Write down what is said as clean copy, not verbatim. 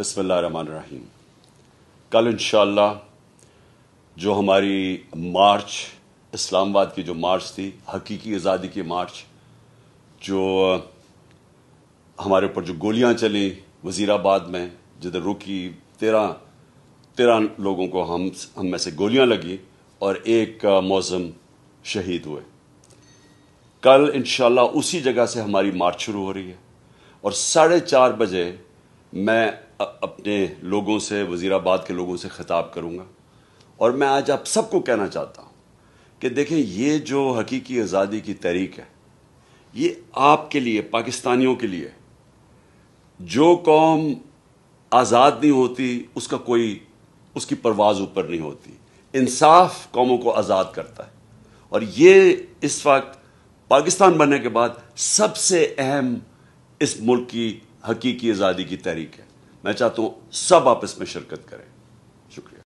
بسم اللہ الرحمن الرحیم. کل انشاءاللہ جو ہماری مارچ اسلام آباد کی جو مارچ تھی، حقیقی آزادی کی مارچ، جو ہمارے اوپر جو گولیاں چلیں وزیر آباد میں، جدھر رکی 13 لوگوں کو ہم میں سے گولیاں لگی اور ایک معظم شہید ہوئے. کل انشاءاللہ اسی جگہ سے ہماری مارچ شروع ہو رہی ہے اور 4:30 بجے میں اپنے لوگوں سے، وزیر آباد کے لوگوں سے خطاب کروں گا. اور میں آج آپ سب کو کہنا چاہتا ہوں کہ دیکھیں، یہ جو حقیقی آزادی کی تحریک ہے، یہ آپ کے لیے، پاکستانیوں کے لیے. جو قوم آزاد نہیں ہوتی اس کی پرواز اوپر نہیں ہوتی. انصاف قوموں کو آزاد کرتا ہے، اور یہ اس وقت پاکستان بننے کے بعد سب سے اہم اس ملک کی حقیقی آزادی کی تحریک ہے. میں چاہتا ہوں سب آپ اس میں شرکت کریں. شکریہ.